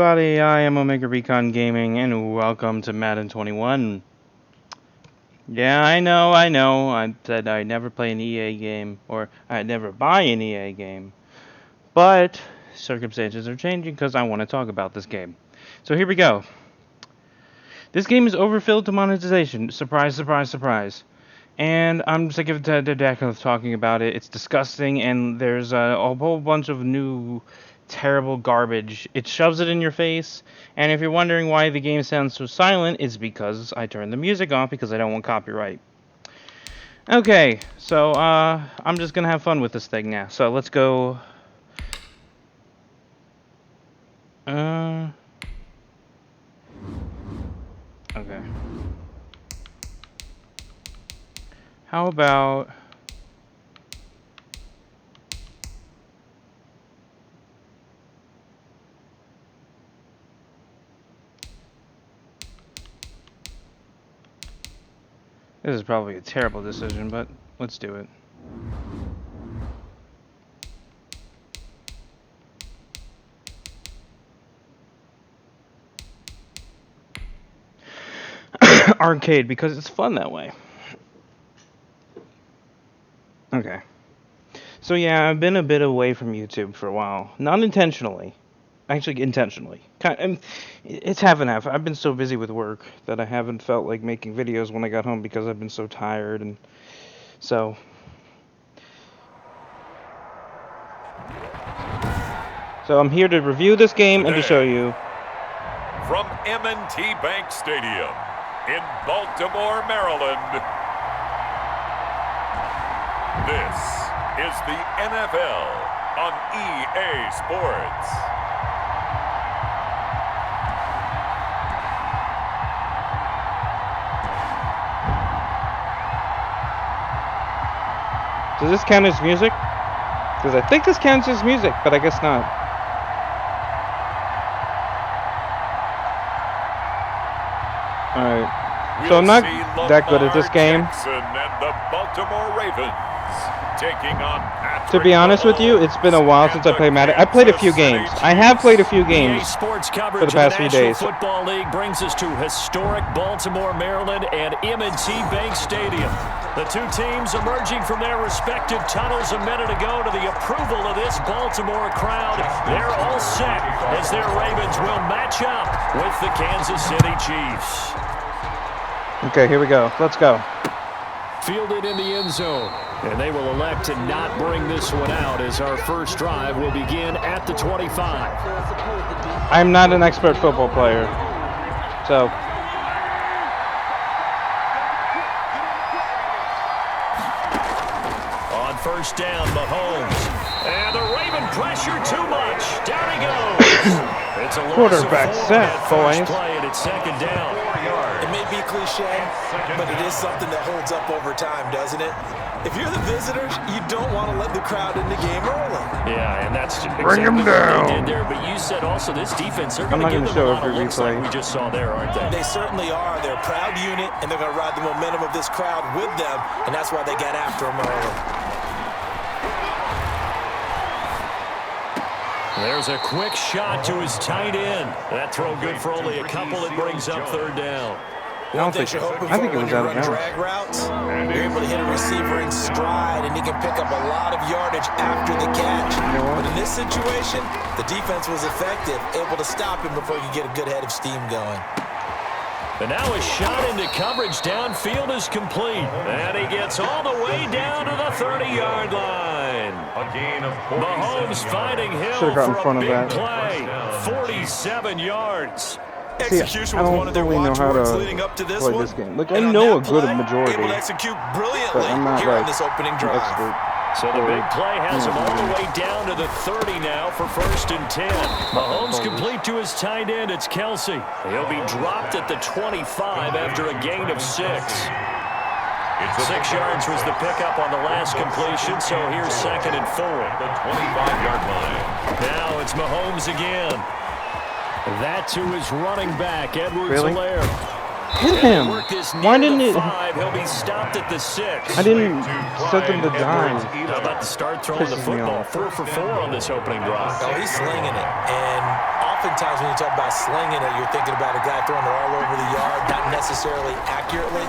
everybody, I am Omega Recon Gaming, and welcome to Madden 21. Yeah, I know, I said I'd never play an EA game, or I'd never buy an EA game. But, circumstances are changing because I want to talk about this game. So here we go. This game is overfilled to monetization. Surprise, surprise, surprise. And I'm sick of the deck of talking about it. It's disgusting, and there's a whole bunch of new terrible garbage. It shoves it in your face, and if you're wondering why the game sounds so silent, it's because I turned the music off because I don't want copyright. Okay, so I'm just gonna have fun with this thing now. So let's go. Okay. How about this is probably a terrible decision, but let's do it. Arcade, because it's fun that way. Okay. So yeah, I've been a bit away from YouTube for a while. Not intentionally. Actually, intentionally. It's half and half. I've been so busy with work that I haven't felt like making videos when I got home because I've been so tired, and so I'm here to review this game and to show you. From M&T Bank Stadium in Baltimore, Maryland, this is the NFL on EA Sports. Does this count as music? Because I think this counts as music, but I guess not. Alright. So I'm not that good at this game. And the Baltimore Ravens taking on to be honest with you, it's been a while since I played Madden. I played a few games. I have played a few games for the past few days. Football League brings us to historic Baltimore, Maryland, and M&T Bank Stadium. The two teams emerging from their respective tunnels a minute ago to the approval of this Baltimore crowd. They're all set as their Ravens will match up with the Kansas City Chiefs. Okay, here we go. Let's go. Fielded in the end zone. And they will elect to not bring this one out as our first drive will begin at the 25. I'm not an expert football player, so. On first down, Mahomes. And the Raven pressure too much. Down he goes. It's a quarterback set, boys. Play and it's second down. It may be cliche, but it is something that holds up over time, doesn't it? If you're the visitors, you don't want to let the crowd in the game early. Yeah, and that's exactly bring him down. What they did there. But you said also this defense, they're going to give them a lot of looks like we just saw there, aren't they? They certainly are. They're a proud unit, and they're going to ride the momentum of this crowd with them, and that's why they got after them early. There's a quick shot to his tight end. That throw good for only a couple. It brings up third down. I think it was out of bounds. Drag routes, you're able to hit a receiver in stride, and he can pick up a lot of yardage after the catch. But in this situation, the defense was effective, able to stop him before he could get a good head of steam going. And now a shot into coverage downfield is complete. And he gets all the way down to the 30-yard line. A gain of Mahomes finding Hill for a big play. 47 yards. Execution was one of their watchwords leading up to this one. This game. Look, I know a good majority, able to execute brilliantly but I'm not here like on this opening drive. So the big play has him all the way down to the 30 now for first and 10. Mahomes complete to his tight end. It's Kelsey. He'll be dropped at the 25 after a gain of 6. 6 yards was the pickup on the last completion, so here's second and 4. The 25-yard line. Now it's Mahomes again. That to his running back, Edwards-Helaire. Hit him. Why didn't it? He'll be stopped at the 6. I didn't set them to die. How about to start throwing the football? 4 for 4 on this opening drive. Oh, he's slinging it. And oftentimes when you talk about slinging it, you're thinking about a guy throwing it all over the yard, not necessarily accurately.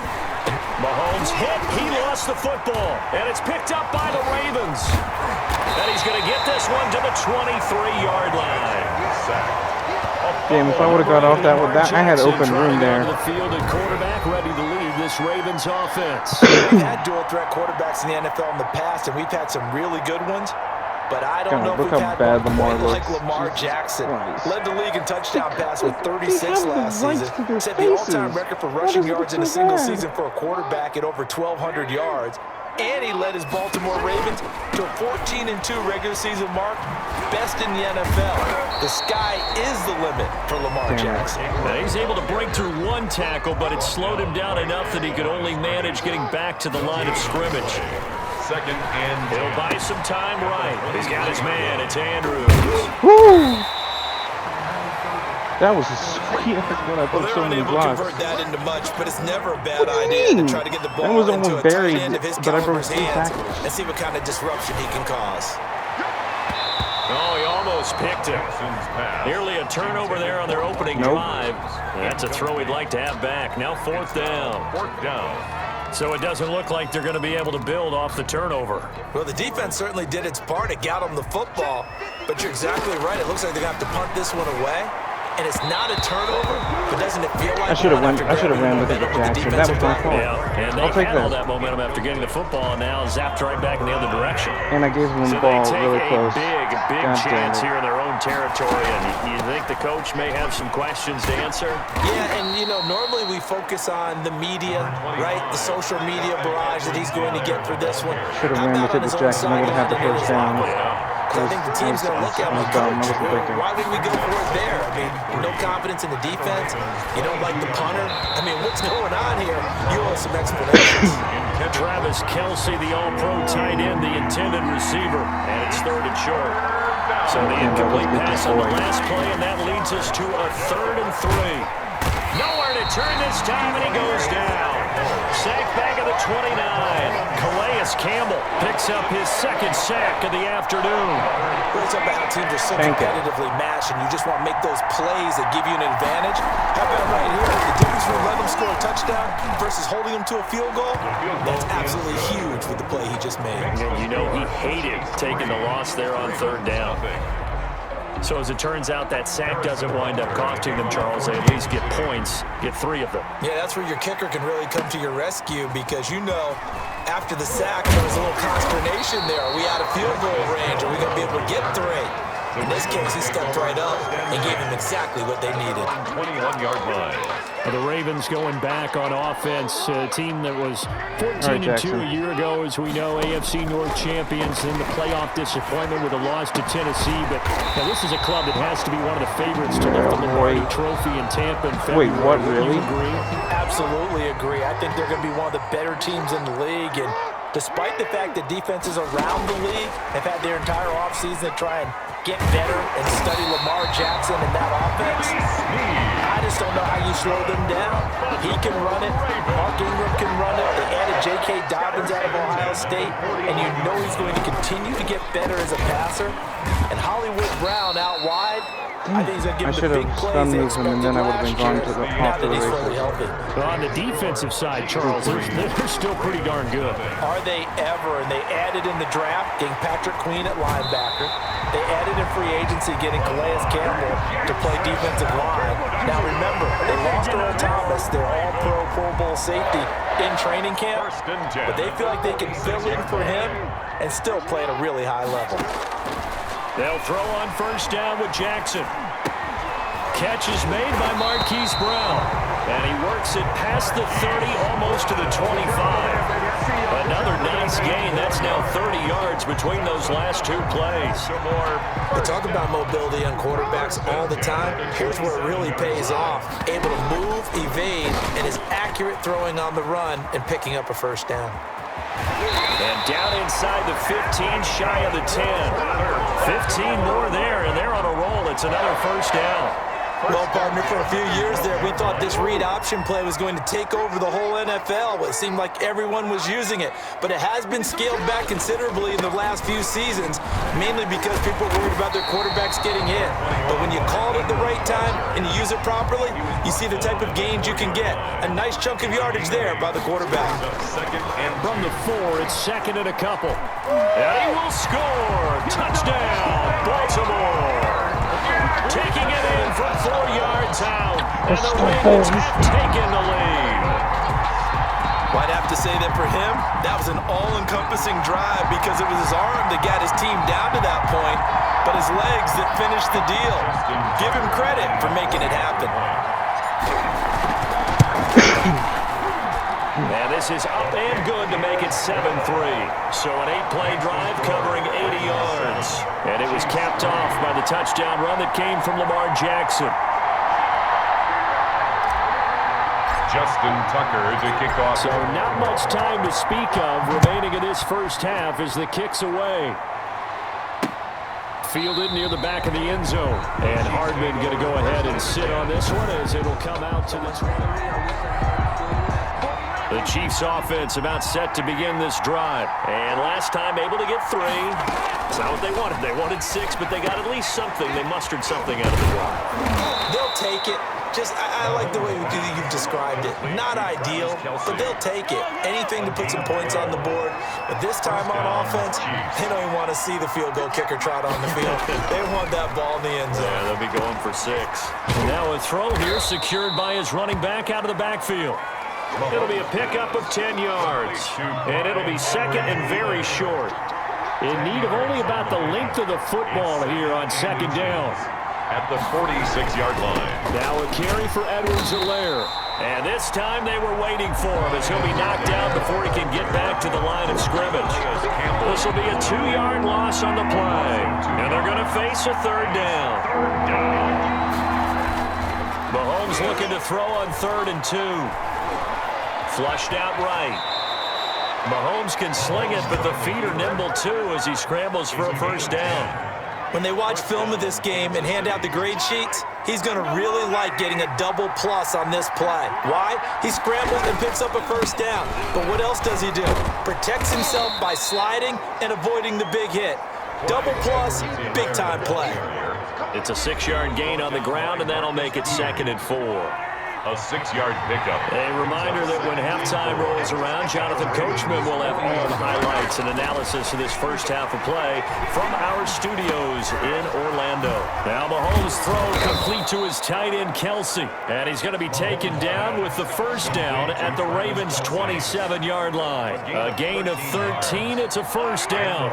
Mahomes hit. He lost the football. And it's picked up by the Ravens. And he's going to get this one to the 23-yard line. Damn, if I would have got off that with that, I had open room there. The field at quarterback, ready to lead this Ravens offense. We've had dual threat quarterbacks in the NFL in the past, and we've had some really good ones. But I don't know if we've had one like Lamar Jackson. Led the league in touchdown pass with 36 last season. Set the all-time record for rushing yards in a single season for a quarterback at over 1,200 yards. And he led his Baltimore Ravens to a 14-2 regular season mark, best in the NFL. The sky is the limit for Lamar Jackson. Now he's able to break through one tackle, but it slowed him down enough that he could only manage getting back to the line of scrimmage. Second and he'll buy some time right. He's got his man. It's Andrews. Woo! That was a sweet when I put so many blocks. Convert that into much, but it's never a bad idea to try to get the ball into a tight end of his caliber's hands and see what kind of disruption he can cause. Oh, he almost picked him. Nearly a turnover there on their opening drive. That's a throw he'd like to have back. Now fourth down. So it doesn't look like they're going to be able to build off the turnover. Well, the defense certainly did its part. It got them the football. But you're exactly right. It looks like they're going to have to punt this one away. And it's not a turnover, but doesn't it feel like I should have ran with it to Jackson. That was my fault. Yeah, and they had all that momentum after getting the football, and now zapped right back in the other direction. And I gave them the ball really close. Big chance here in their own territory, and you think the coach may have some questions to answer? Yeah, and you know, normally we focus on the media, right? The social media barrage that he's going to get for this one. Should have ran with it to Jackson. I would have had the first down. I think the team's going to look at him like, Coach, why would we go for it there? I mean, no confidence in the defense. You don't like the punter. I mean, what's going on here? You owe some explanations. Travis Kelce, the all-pro tight end, the intended receiver, and it's third and short. So the incomplete pass on the last play, and that leads us to a 3rd and 3. Nowhere to turn this time, and he goes down. Sack back of the 29. Calais Campbell picks up his second sack of the afternoon. It's about how teams are so competitively matched, and you just want to make those plays that give you an advantage. How about right here? The difference between letting them score a touchdown versus holding them to a field goal, that's absolutely huge with the play he just made. And you know he hated taking the loss there on 3rd down. So as it turns out, that sack doesn't wind up costing them, Charles. They at least get points, get 3 of them. Yeah, that's where your kicker can really come to your rescue because, you know, after the sack, there was a little consternation there. Are we out of field goal range? Are we going to be able to get 3? In this case, he stepped right up and gave them exactly what they needed. 21-yard line. The Ravens going back on offense, a team that was 14-2 a year ago, as we know, AFC North champions, and the playoff disappointment with a loss to Tennessee. But now this is a club that has to be one of the favorites to lift the Lombardi Trophy in Tampa in February. Wait, what, really? You agree? Absolutely agree. I think they're going to be one of the better teams in the league. And despite the fact that defenses around the league have had their entire offseason to try and get better and study Lamar Jackson and that offense, I just don't know how you slow them down. He can run it. Mark Ingram can run it. They added J.K. Dobbins out of Ohio State, and you know he's going to continue to get better as a passer. And Hollywood Brown out wide, I think he's going to give him the big plays they expected and then I would have been gone last to the year, now off to that the he's fully races. healthy. Well, on the defensive side, Charles, they're still pretty darn good. Are they ever? And they added in the draft, getting Patrick Queen at linebacker. They added in free agency, getting Calais Campbell to play defensive line. Now remember, they lost Earl Thomas, their all-pro Pro Bowl safety, in training camp. But they feel like they can fill in for him and still play at a really high level. They'll throw on first down with Jackson. Catch is made by Marquise Brown. And he works it past the 30, almost to the 25. Another nice gain. That's now 30 yards between those last 2 plays. We talk about mobility on quarterbacks all the time. Here's where it really pays off. Able to move, evade, and is accurate throwing on the run and picking up a first down. And down inside the 15, shy of the 10. 15 more there, and they're on a roll. It's another first down. Well, partner, for a few years there, we thought this read option play was going to take over the whole NFL. It seemed like everyone was using it, but it has been scaled back considerably in the last few seasons, mainly because people are worried about their quarterbacks getting hit. But when you call it at the right time and you use it properly, you see the type of gains you can get. A nice chunk of yardage there by the quarterback. From the 4, it's second and a couple. And he will score. Touchdown, Baltimore. Taking it in from 4 yards out. And the Ravens have taken the lead. I'd have to say that for him, that was an all-encompassing drive because it was his arm that got his team down to that point, but his legs that finished the deal. Give him credit for making it happen. And this is up and good to make it 7-3. So an 8-play drive covering 80 yards. And it was capped off by the touchdown run that came from Lamar Jackson. Justin Tucker to kick off. So not much time to speak of remaining in this first half as the kick's away. Fielded near the back of the end zone. And Hardman going to go ahead and sit on this one as it'll come out to the 20. The Chiefs offense about set to begin this drive. And last time able to get 3. That's not what they wanted. They wanted 6, but they got at least something. They mustered something out of the drive. They'll take it. I like the way you've described it. Not ideal, but they'll take it. Anything to put some points on the board. But this time on offense, they don't even want to see the field goal kicker trot on the field. They want that ball in the end zone. Yeah, they'll be going for 6. Now a throw here secured by his running back out of the backfield. It'll be a pickup of 10 yards. And it'll be second and very short. In need of only about the length of the football here on second down. At the 46-yard line. Now a carry for Edwards-Helaire. And this time they were waiting for him as he'll be knocked down before he can get back to the line of scrimmage. This will be a 2-yard loss on the play. And they're going to face a 3rd down. Mahomes looking to throw on 3rd and 2. Flushed out right. Mahomes can sling it, but the feet are nimble too as he scrambles for a 1st down. When they watch film of this game and hand out the grade sheets, he's going to really like getting a double plus on this play. Why? He scrambles and picks up a 1st down. But what else does he do? Protects himself by sliding and avoiding the big hit. Double plus, big-time play. It's a 6-yard gain on the ground, and that'll make it 2nd and 4. A 6-yard pickup. A reminder that when halftime rolls around, Jonathan Coachman will have all the highlights and analysis of this first half of play from our studios in Orlando. Now Mahomes' throw complete to his tight end, Kelsey. And he's going to be taken down with the 1st down at the Ravens' 27-yard line. A gain of 13. It's a 1st down.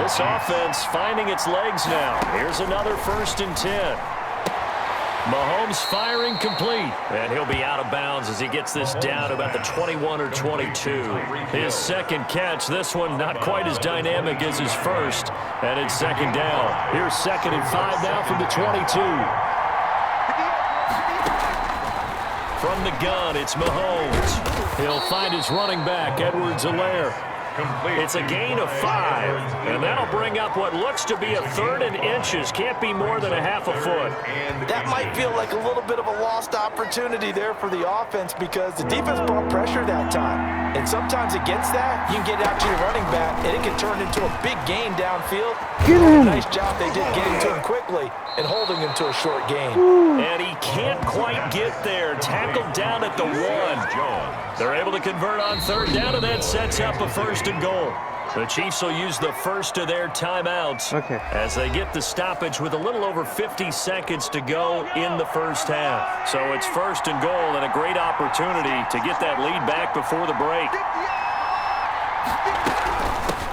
This offense finding its legs now. Here's another 1st and 10. Mahomes firing complete, and he'll be out of bounds as he gets this down to about the 21 or 22. His 2nd catch, this one not quite as dynamic as his 1st, and it's 2nd down. Here's 2nd and 5 now from the 22. From the gun, it's Mahomes. He'll find his running back, Edwards-Helaire. It's a gain of 5, and that'll bring up what looks to be a 3rd and inches. Can't be more than a half a foot. That might feel like a little bit of a lost opportunity there for the offense because the defense brought pressure that time. And sometimes against that, you can get out to your running back, and it can turn into a big gain downfield. Nice job they did getting to him quickly and holding him to a short gain. And he can't quite get there. Tackled down at the 1. They're able to convert on 3rd down, and that sets up a 1st and goal. The Chiefs will use the first of their timeouts as they get the stoppage with a little over 50 seconds to go in the first half. So it's 1st and goal and a great opportunity to get that lead back before the break.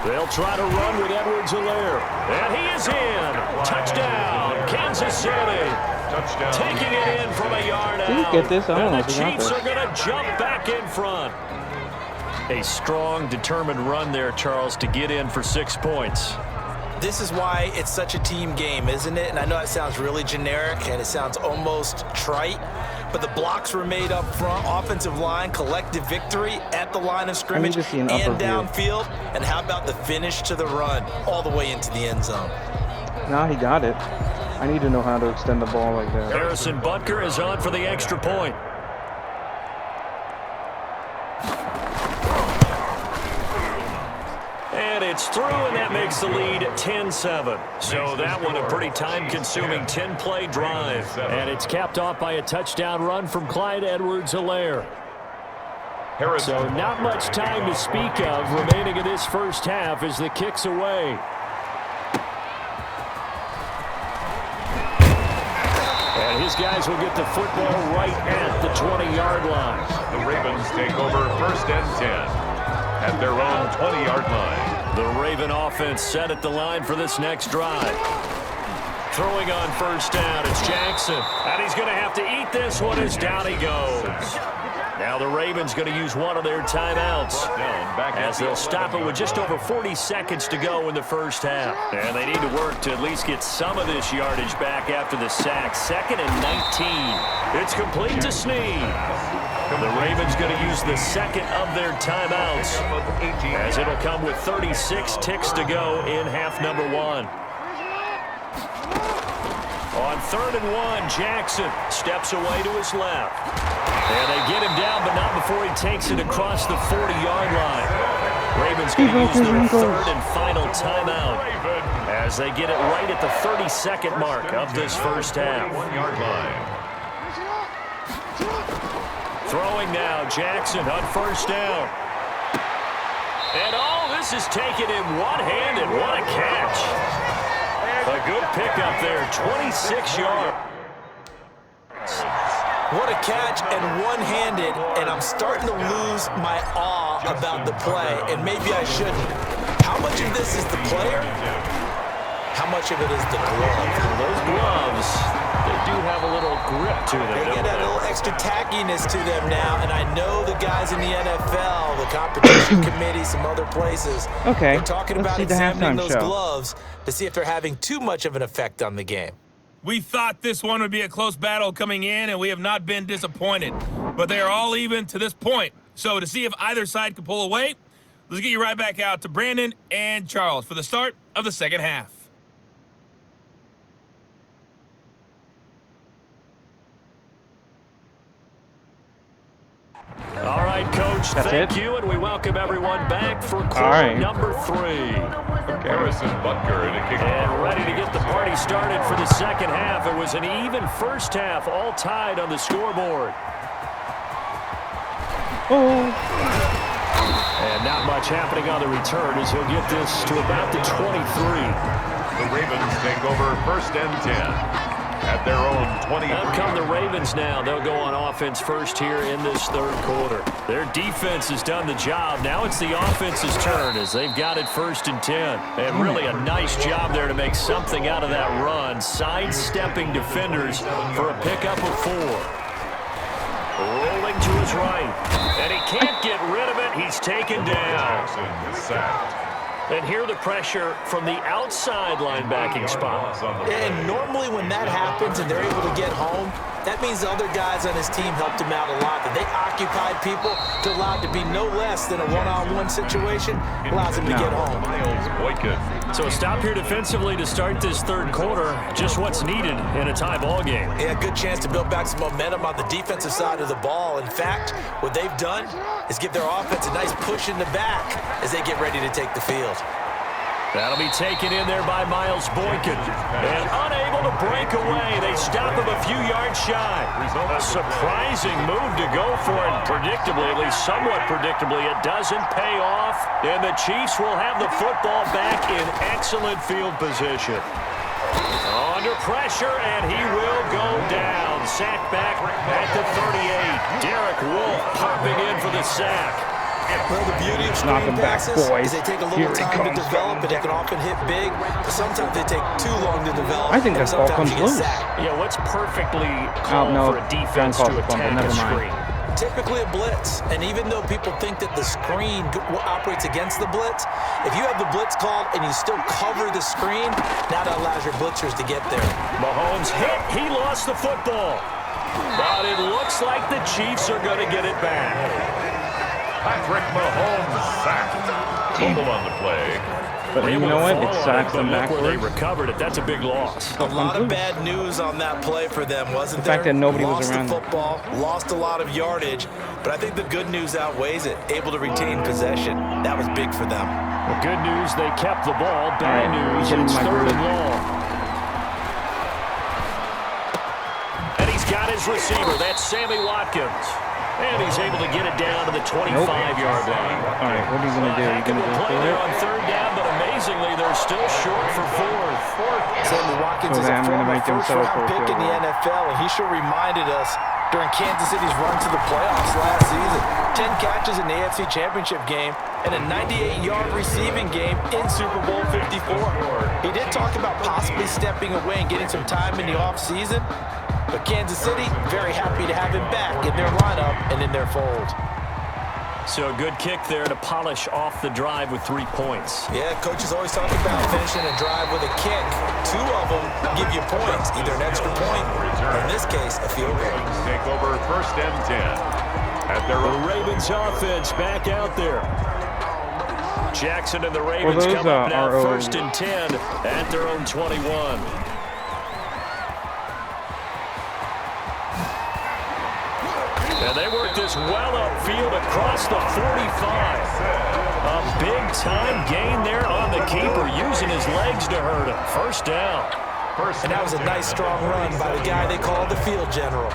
They'll try to run with Edwards-Helaire. And he is in. Touchdown, Kansas City. Touchdown. Taking it in from a yard out. Get this? And the Chiefs are going to jump back in front. A strong, determined run there, Charles, to get in for 6 points. This is why it's such a team game, isn't it? And I know it sounds really generic and it sounds almost trite, but the blocks were made up front, offensive line, collective victory at the line of scrimmage and downfield. And how about the finish to the run all the way into the end zone? Now he got it. I need to know how to extend the ball like that. Harrison Butker is on for the extra point. And it's through, and that makes the lead 10-7. So that one a pretty time-consuming 10-play drive. And it's capped off by a touchdown run from Clyde Edwards-Helaire. So not much time to speak of remaining in this first half as the kick's away. And his guys will get the football right at the 20-yard line. The Ravens take over 1st and 10 at their own 20-yard line. The Raven offense set at the line for this next drive. Throwing on 1st down, it's Jackson. And he's going to have to eat this one as down he goes. Now the Ravens going to use one of their timeouts as they'll stop it with just over 40 seconds to go in the first half. And they need to work to at least get some of this yardage back after the sack. 2nd and 19. It's complete to Snead. The Ravens going to use the second of their timeouts as it'll come with 36 ticks to go in half number 1. On 3rd and 1, Jackson steps away to his left. And they get him down, but not before he takes it across the 40-yard line. Ravens going to use their 3rd and final timeout as they get it right at the 32nd mark of this first half. 1-yard line. Throwing now, Jackson on 1st down. And this is taken in one-handed. What a catch. A good pickup there, 26 yards. What a catch and one-handed, and I'm starting to lose my awe about the play, and maybe I shouldn't. How much of this is the player? How much of it is the glove? Those gloves, they do have a little grip to them. They get that little extra tackiness to them now, and I know the guys in the NFL, the competition committee, some other places, Okay, they're talking let's about see the examining halftime those show. gloves to see if they're having too much of an effect on the game. We thought this one would be a close battle coming in, and we have not been disappointed. But they are all even to this point. So to see if either side can pull away, let's get you right back out to Brandon and Charles for the start of the second half. All right, Coach, thank you, and we welcome everyone back for quarter number 3. Harrison Butker in a kick. And ready to get the party started for the second half. It was an even first half, all tied on the scoreboard. And not much happening on the return as he'll get this to about the 23. The Ravens take over 1st and 10 at their own 20. Out come the Ravens now. They'll go on offense first here in this 3rd quarter. Their defense has done the job. Now it's the offense's turn as they've got it 1st and 10. And really a nice job there to make something out of that run, sidestepping defenders for a pickup of 4. Rolling to his right. And he can't get rid of it. He's taken down. Jackson is sacked. And here the pressure from the outside linebacking spot. And normally when that happens and they're able to get home, that means the other guys on his team helped him out a lot. That they occupied people to allow it to be no less than a one-on-one situation, allows him to get home. So a stop here defensively to start this 3rd quarter. Just what's needed in a tie ball game. Yeah, good chance to build back some momentum on the defensive side of the ball. In fact, what they've done is give their offense a nice push in the back as they get ready to take the field. That'll be taken in there by Miles Boykin. And unable to break away. They stop him a few yards shy. A surprising move to go for it. Predictably, at least somewhat predictably, it doesn't pay off. And the Chiefs will have the football back in excellent field position. Under pressure, and he will go down. Sacked back at the 38. Derek Wolfe popping in for the sack. Well, the beauty of screen passes is they take a little time to develop, and they can often hit big, but sometimes they take too long to develop. I think that ball comes loose. Yeah, what's perfectly called for a defense to attack a screen? Typically a blitz, and even though people think that the screen operates against the blitz, if you have the blitz called and you still cover the screen, now that allows your blitzers to get there. Mahomes hit, he lost the football. But it looks like the Chiefs are going to get it back. Patrick Mahomes sacked. Fumble on the play. But you know what? It sacks them Look where they backwards. recovered it. That's a big loss. A lot of bad news on that play for them, wasn't there? The fact that nobody was lost around. the football, lost a lot of yardage, but I think the good news outweighs it. Able to retain possession. That was big for them. The good news, they kept the ball. Bad news, getting it's my 3rd groove. and long. And he's got his receiver. That's Sammy Watkins. And he's able to get it down to the 25-yard line. All right, what are you going to do? Are you going to go play for there it? on 3rd down, but amazingly, they're still short for 4th. Sammy Watkins So is then a I'm gonna former make them first-round settle for a pick in field the goal. NFL, and he sure reminded us during Kansas City's run to the playoffs last season. 10 catches in the AFC Championship game and a 98-yard receiving game in Super Bowl 54. He did talk about possibly stepping away and getting some time in the offseason, but Kansas City very happy to have him back in their lineup and in their fold. So a good kick there to polish off the drive with 3 points. Yeah, coaches always talk about finishing a drive with a kick. 2 of them give you points, either an extra point or in this case, a field goal. Take over 1st and 10 at their The own. Ravens offense back out there. Jackson and the Ravens those, come up now are 1st and 10 at their own 21. And they work this well upfield across the 45. A big-time gain there on the keeper, using his legs to hurt him. 1st down. And that was a nice, strong run by the guy they call the field general.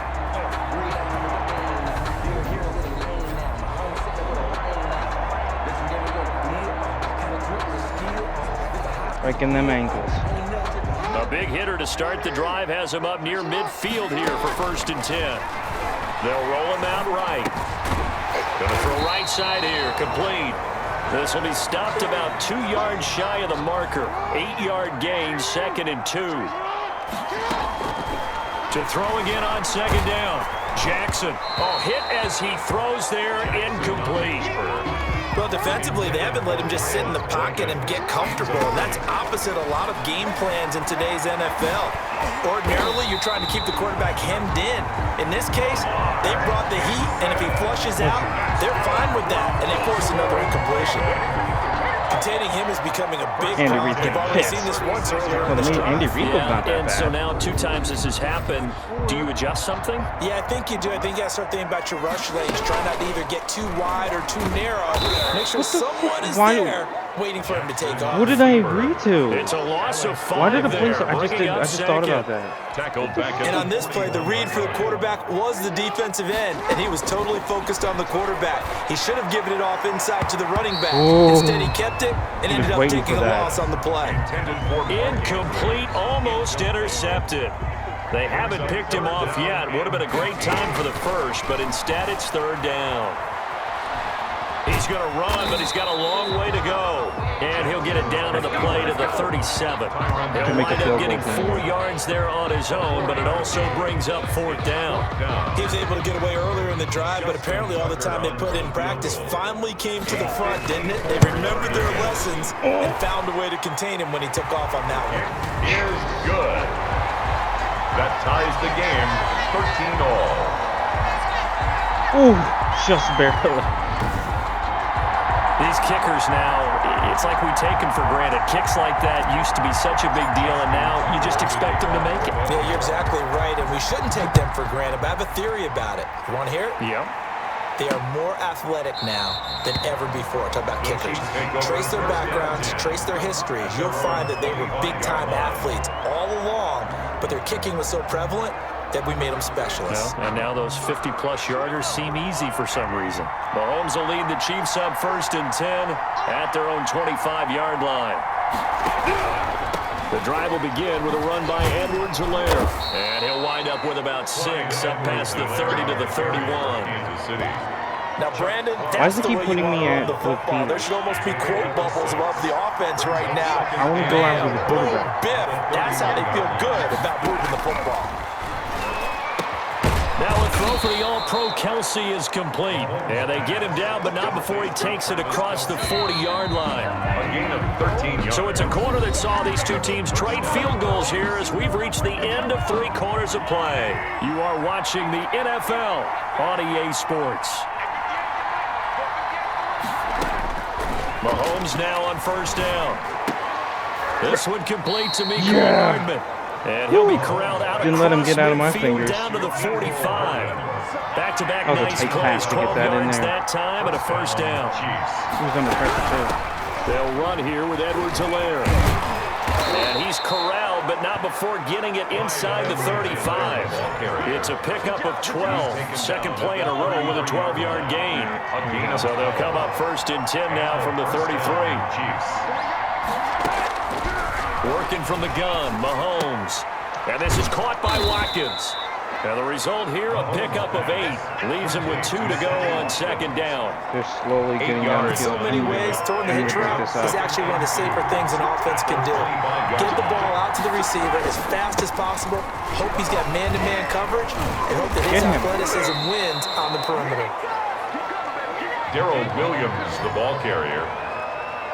Breaking them ankles. A big hitter to start the drive has him up near midfield here for 1st and 10. They'll roll him out right. Gonna throw right side here, complete. This will be stopped about 2 yards shy of the marker. 8-yard gain, 2nd and 2. To throw again on 2nd down. Jackson, hit as he throws there, incomplete. Well, defensively, they haven't let him just sit in the pocket and get comfortable, and that's opposite a lot of game plans in today's NFL. Ordinarily, you're trying to keep the quarterback hemmed in. In this case, they brought the heat, and if he flushes out, they're fine with that, and they force another incompletion. Containing him is becoming a big Andy problem. Reid's We've getting already pissed. seen this once earlier Well, in the to me, drive. Andy Reid was not that and bad. so now 2 times this has happened. Do you adjust something? Yeah, I think you do. I think you got to start thinking about your rush lanes. Try not to either get too wide or too narrow. Make sure someone is there waiting for him to take off. What did I agree to? It's a loss of 5. Why did the there, police? I just thought about that. Tackled back And on this play, the read for the quarterback was the defensive end, and he was totally focused on the quarterback. He should have given it off inside to the running back. Whoa. Instead, he kept it and He was ended up waiting taking for a that. loss on the play. intended for Incomplete, almost intercepted. They haven't picked him off yet. Would have been a great time for the first, but instead it's 3rd down. He's going to run, but he's got a long way to go. And he'll get it down to the play to the 37. He'll make a wind up field getting goal. 4 yards there on his own, but it also brings up 4th down. He was able to get away earlier in the drive, but apparently all the time they put in practice finally came to the front, didn't it? They remembered their lessons and found a way to contain him when he took off on that one. is good. That ties the game 13-all. Ooh, just barely. These kickers now, it's like we take them for granted. Kicks like that used to be such a big deal, and now you just expect them to make it. Yeah, you're exactly right, and we shouldn't take them for granted, but I have a theory about it. You want to hear it? Yep. They are more athletic now than ever before. Talk about kickers. Trace their backgrounds, trace their histories. You'll find that they were big-time athletes all along, but their kicking was so prevalent that we made them specialists. And now those 50-plus yarders seem easy for some reason. Mahomes will lead the Chiefs up 1st and 10 at their own 25-yard line. The drive will begin with a run by Edwards-Helaire. And he'll wind up with about 6 up past the 30 to the 31. Kansas City. Now, Brandon, Why does that's he the keep way putting you me want to run at the football. the There should almost be quote bubbles above the offense right now. I want to go out with the quarterback. Biff, that's how they feel good about moving the football. Now a throw for the All-Pro Kelsey is complete. And they get him down, but not before he takes it across the 40-yard line. A gain of 13 yards. So it's a quarter that saw these two teams trade field goals here as we've reached the end of 3 quarters of play. You are watching the NFL on EA Sports. Mahomes now on first down. This one complete to Mecole Hardman. And he'll be corralled out Didn't let him get out of my midfield fingers. down to the 45. Back-to-back That was a nice tight plays, pass to get 12 that in yards there. that time and a first down. He was under pressure too. They'll run here with Edwards-Helaire. And he's corralled, but not before getting it inside the 35. It's a pickup of 12. Second play in a row with a 12-yard gain. So they'll come up first and 10 now from the 33. Working from the gun, Mahomes. And this is caught by Watkins. And the result here, a pickup of 8. Leaves him with 2 to go on second down. They're slowly getting down the In field. so many ways, throwing the hitch route is actually one of the safer things an offense can do. Get the ball out to the receiver as fast as possible. Hope he's got man-to-man coverage, and hope that his athleticism wins on the perimeter. Darrell Williams, the ball carrier.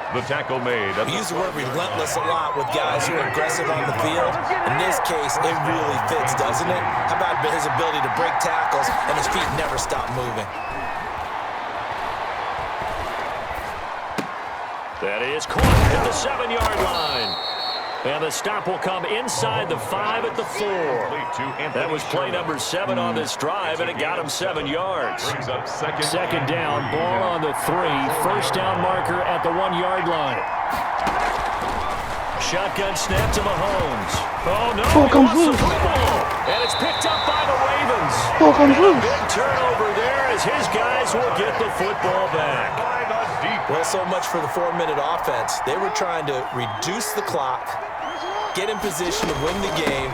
The tackle made. We use the word relentless a lot with guys who are aggressive on the field. In this case, it really fits, doesn't it? How about his ability to break tackles and his feet never stop moving? That is caught at the 7-yard line. And the stop will come inside the 5 at the 4. That was play number 7 on this drive, and it got him 7 yards. Second down, ball on the 3. First down marker at the 1-yard line. Shotgun snap to Mahomes. Oh, no, Ball comes he loose. lost the football. And it's picked up by the Ravens. Ball comes loose. Big turnover there as his guys will get the football back. Well, so much for the 4-minute offense. They were trying to reduce the clock, get in position to win the game,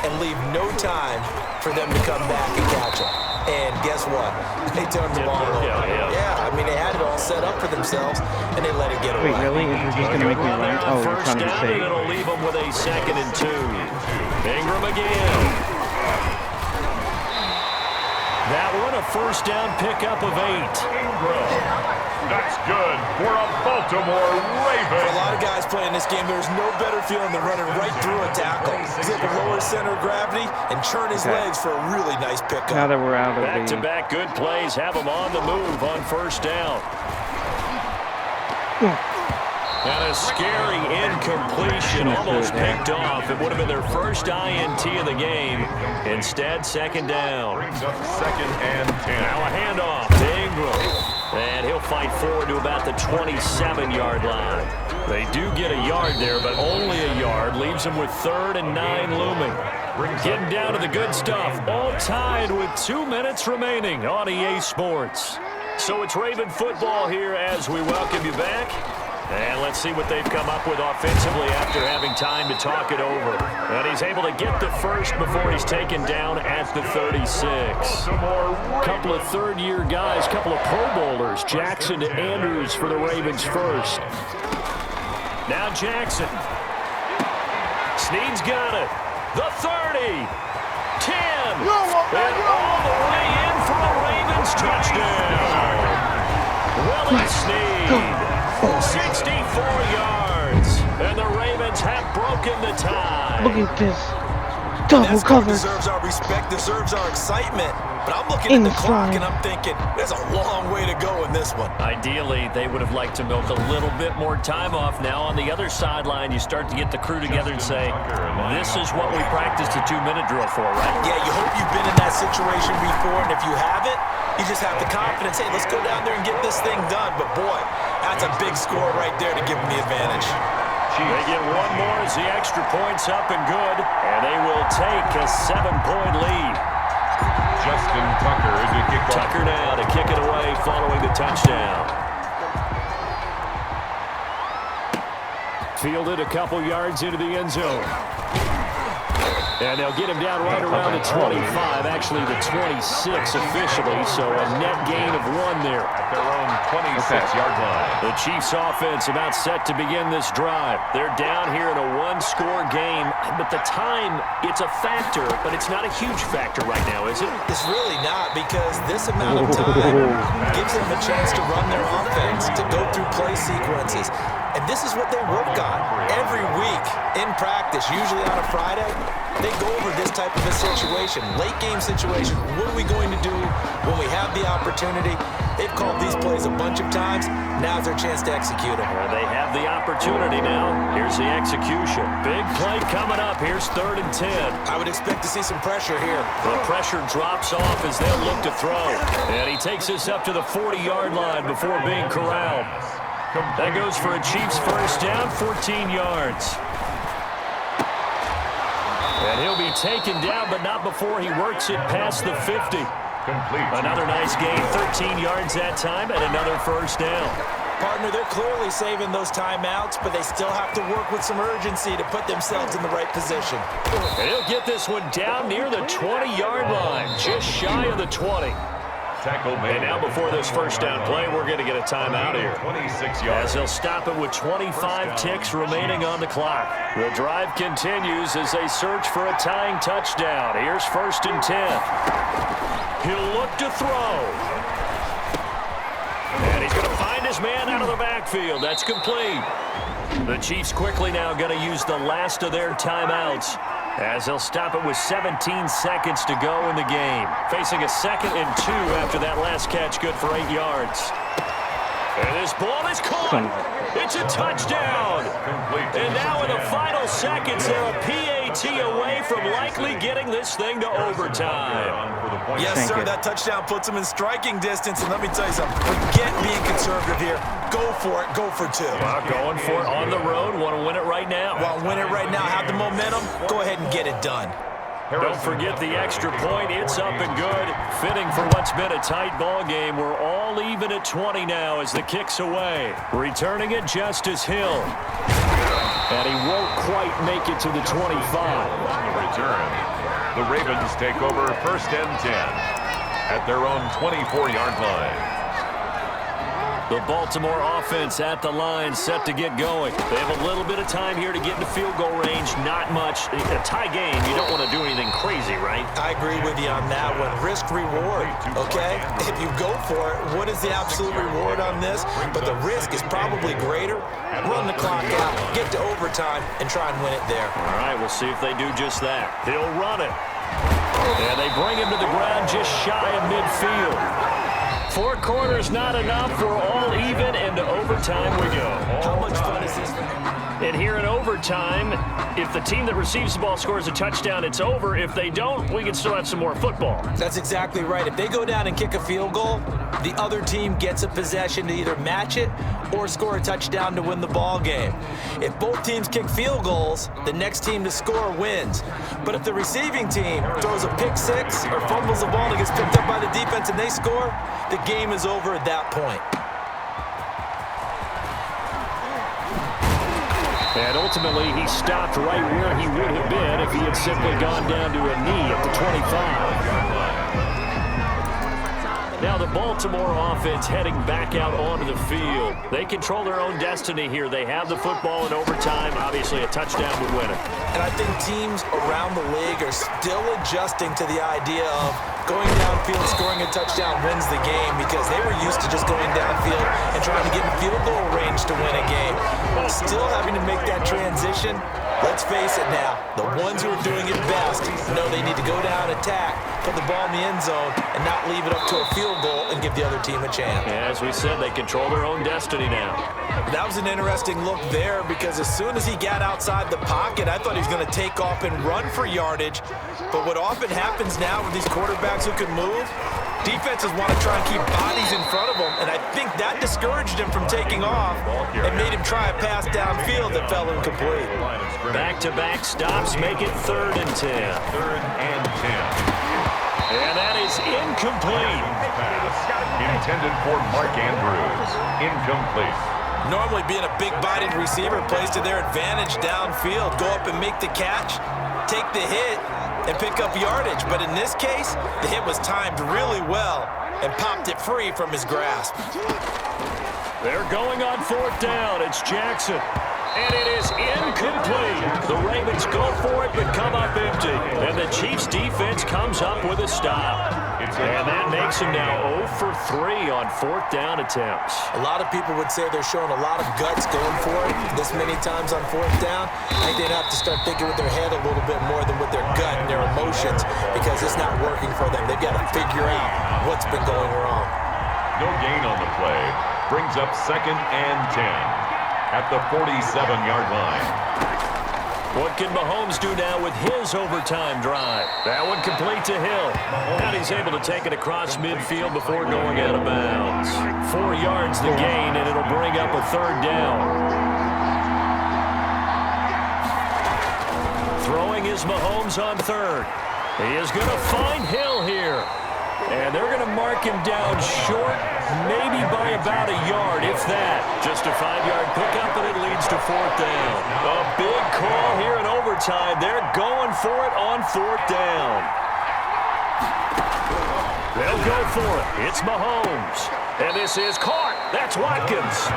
and leave no time for them to come back and catch it. And guess what? They turned the ball over. Yeah, I mean, they had it all set up for themselves, and they let it get away. Wait, really? Is it just going to make me run? Oh, you're First trying to down, save. and it'll leave them with a 2nd and 2. Ingram again. That one, a first down pickup of 8. That's good for a Baltimore Ravens. For a lot of guys playing this game, there's no better feeling than running right through a tackle. He's able to lower center of gravity and churn his legs for a really nice pickup. Now that we're out of the... Back-to-back good plays have them on the move on first down. And a scary incompletion, almost picked off. It would have been their first INT of the game. Instead, second down. Brings up 2nd and 10. Now a handoff to Ingram. And he'll fight forward to about the 27-yard line. They do get a yard there, but only a yard. Leaves them with 3rd and 9 looming. Getting down to the good stuff. All tied with 2 minutes remaining on EA Sports. So it's Raven football here as we welcome you back. And let's see what they've come up with offensively after having time to talk it over. And he's able to get the first before he's taken down at the 36. Couple of third-year guys, couple of Pro Bowlers. Jackson to Andrews for the Ravens first. Now Jackson. Snead's got it. The 30. 10. And all the way in for a Ravens touchdown. Willie Snead. 64 yards, and the Ravens have broken the tie. Look at this. Double coverage. Deserves our respect, deserves our excitement. But I'm looking at the clock and I'm thinking, there's a long way to go in this one. Ideally, they would have liked to milk a little bit more time off. Now on the other sideline, you start to get the crew together and say, this is what we practiced a 2-minute drill for, right? Yeah, you hope you've been in that situation before, and if you haven't, you just have the confidence, hey, let's go down there and get this thing done. But boy, that's a big score right there to give them the advantage. They get one more as the extra point's up and good, and they will take a 7-point lead. Justin Tucker to kick off. Tucker now to kick it away following the touchdown. Fielded a couple yards into the end zone. And they'll get him down right around the 25, actually the 26 officially, so a net gain of 1 there. At their own 26-yard line. The Chiefs offense about set to begin this drive. They're down here in a 1-score game, but the time, it's a factor, but it's not a huge factor right now, is it? It's really not, because this amount of time gives them a chance to run their offense, to go through play sequences. And this is what they work on every week in practice, usually on a Friday. They go over this type of a situation, late game situation. What are we going to do when we have the opportunity? They've called these plays a bunch of times. Now's their chance to execute them. They have the opportunity now. Here's the execution. Big play coming up. Here's 3rd and 10. I would expect to see some pressure here. The pressure drops off as they'll look to throw. And he takes this up to the 40-yard line before being corralled. That goes for a Chiefs first down, 14 yards. And he'll be taken down, but not before he works it past the 50. Complete. Another nice gain, 13 yards that time, and another first down. Partner, they're clearly saving those timeouts, but they still have to work with some urgency to put themselves in the right position. And he'll get this one down near the 20-yard line, just shy of the 20. Tackle made. And now before this first down play, we're going to get a timeout here. 26 yards. As they'll stop it with 25 ticks remaining on the clock. The drive continues as they search for a tying touchdown. Here's 1st and 10. He'll look to throw. And he's going to find his man out of the backfield. That's complete. The Chiefs quickly now going to use the last of their timeouts as they'll stop it with 17 seconds to go in the game. Facing a 2nd and 2 after that last catch, good for 8 yards. And this ball is caught. It's a touchdown. And now in the final seconds, they're a PAT away from likely getting this thing to overtime. Yes, sir, that touchdown puts them in striking distance. And let me tell you something, forget being conservative here. Go for it, go for 2. Going for it on the road, want to win it right now. Want to win it right now, have the momentum, go ahead and get it done. Don't forget the extra point. It's up and good. Fitting for what's been a tight ball game. We're all even at 20 now as the kick's away. Returning it, Justice Hill. And he won't quite make it to the 25. Return. The Ravens take over 1st and 10 at their own 24-yard line. The Baltimore offense at the line, set to get going. They have a little bit of time here to get into field goal range. Not much. A tie game, you don't want to do anything crazy, right? I agree with you on that one. Risk-reward, okay? If you go for it, what is the absolute reward on this? But the risk is probably greater. Run the clock out, get to overtime, and try and win it there. All right, we'll see if they do just that. He'll run it. And they bring him to the ground just shy of midfield. 4 quarters not enough. We're all even, and to overtime we go. How much fun is this? And here in overtime, if the team that receives the ball scores a touchdown, it's over. If they don't, we can still have some more football. That's exactly right. If they go down and kick a field goal, the other team gets a possession to either match it or score a touchdown to win the ball game. If both teams kick field goals, the next team to score wins. But if the receiving team throws a pick 6 or fumbles the ball and gets picked up by the defense and they score, the game is over at that point. And ultimately, he stopped right where he would have been if he had simply gone down to a knee at the 25. Now the Baltimore offense heading back out onto the field. They control their own destiny here. They have the football in overtime. Obviously, a touchdown would win it. And I think teams around the league are still adjusting to the idea of going downfield, scoring a touchdown wins the game, because they were used to just going downfield and trying to get in field goal range to win a game. Still having to make that transition. Let's face it now, the ones who are doing it best know they need to go down, attack, put the ball in the end zone, and not leave it up to a field goal and give the other team a chance. As we said, they control their own destiny now. That was an interesting look there, because as soon as he got outside the pocket, I thought he was going to take off and run for yardage. But what often happens now with these quarterbacks who can move, defenses want to try and keep bodies in front of them, and I think that discouraged him from taking off and made him try a pass downfield that fell incomplete. Back-to-back stops make it 3rd and 10. 3rd and 10. And that is incomplete. Pass intended for Mark Andrews. Incomplete. Normally being a big-bodied receiver plays to their advantage downfield. Go up and make the catch, take the hit, and pick up yardage. But in this case, the hit was timed really well and popped it free from his grasp. They're going on 4th down. It's Jackson. And it is incomplete. The Ravens go for it, but come up empty. And the Chiefs defense comes up with a stop. And that makes them now 0 for 3 on 4th down attempts. A lot of people would say they're showing a lot of guts going for it this many times on 4th down. I think they'd have to start thinking with their head a little bit more than with their gut and their emotions, because it's not working for them. They've got to figure out what's been going wrong. No gain on the play. Brings up 2nd and 10 at the 47-yard line. What can Mahomes do now with his overtime drive? That one complete to Hill. And he's able to take it across midfield before going out of bounds. 4 yards the gain, and it'll bring up a 3rd down. Throwing is Mahomes on 3rd. He is going to find Hill here. And they're going to mark him down short, maybe by about a yard, if that. Just a 5-yard pickup, and it leads to 4th down. A big call here in overtime. They're going for it on 4th down. They'll go for it. It's Mahomes. And this is caught. That's Watkins.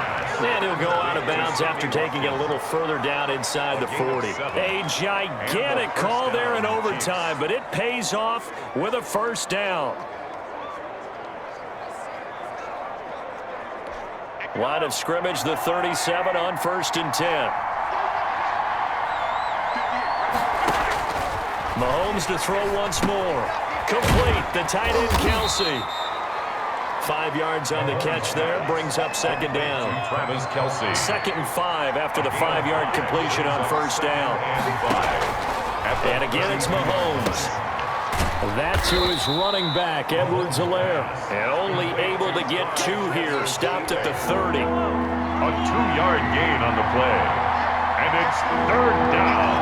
And he'll go out of bounds after taking it a little further down inside the 40. A gigantic call there in overtime, but it pays off with a 1st down. Line of scrimmage, the 37 on 1st and 10. Mahomes to throw once more. Complete, the tight end Kelsey. 5 yards on the catch there, brings up 2nd down. Travis Kelsey. 2nd and 5 after the 5-yard completion on 1st down. And again, it's Mahomes. That's who is running back, Edwards-Helaire. And only able to get 2 here, stopped at the 30. A 2-yard gain on the play. And it's 3rd down.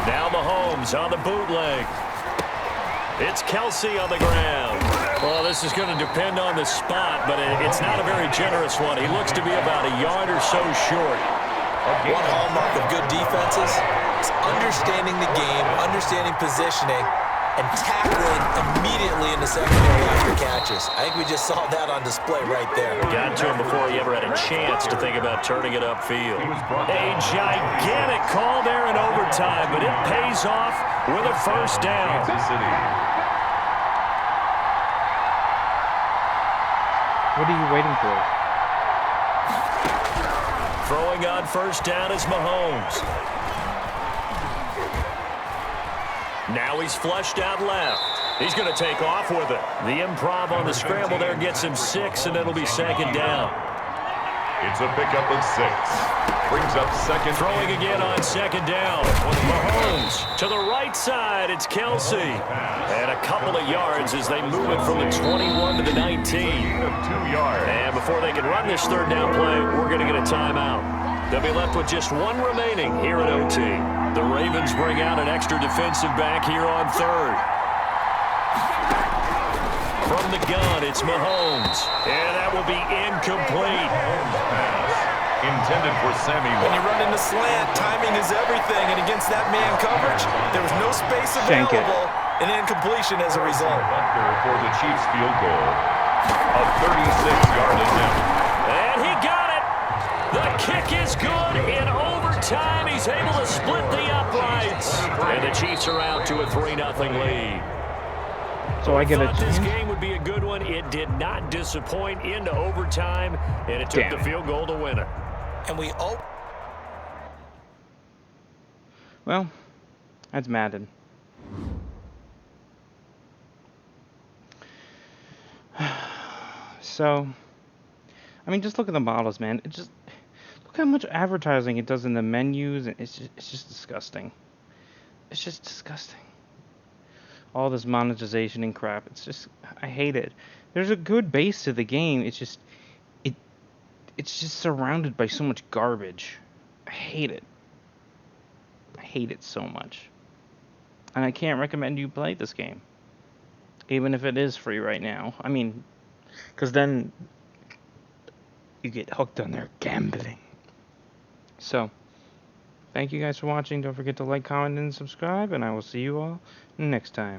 Now Mahomes on the bootleg. It's Kelsey on the ground. Well, this is going to depend on the spot, but it's not a very generous one. He looks to be about a yard or so short. One hallmark of good defenses is understanding the game, understanding positioning, and tackling immediately in the secondary after catches. I think we just saw that on display right there. Got to him before he ever had a chance to think about turning it upfield. A gigantic call there in overtime, but it pays off with a 1st down. What are you waiting for? Throwing on 1st down is Mahomes. Now he's flushed out left. He's going to take off with it. The improv on the scramble there gets him 6, and it'll be 2nd down. It's a pickup of 6. Brings up 2nd. Throwing again on 2nd down. Mahomes to the right side. It's Kelsey. And a couple of yards as they move it from the 21 to the 19. 2 yards. And before they can run this 3rd down play, we're going to get a timeout. They'll be left with just 1 remaining here at OT. The Ravens bring out an extra defensive back here on 3rd. From the gun, it's Mahomes. And that will be incomplete. Intended for Sammy. When you run into slant, timing is everything, and against that man coverage, there was no space available, and incompletion as a result. For the Chiefs field goal. A 36-yard attempt. And he got it. The kick is good. In overtime, he's able to split the uprights. And the Chiefs are out to a 3-0 lead. So I get a Thought this chance? game would be a good one. It did not disappoint into overtime, and it took the field goal to win it. And we Well, that's Madden. So, I mean, just look at the models, man. It just look how much advertising it does in the menus, and it's just disgusting. It's just disgusting. All this monetization and crap. It's just, I hate it. There's a good base to the game. It's just surrounded by so much garbage. I hate it. I hate it so much. And I can't recommend you play this game. Even if it is free right now. I mean, because then you get hooked on their gambling. So, thank you guys for watching. Don't forget to like, comment, and subscribe. And I will see you all next time.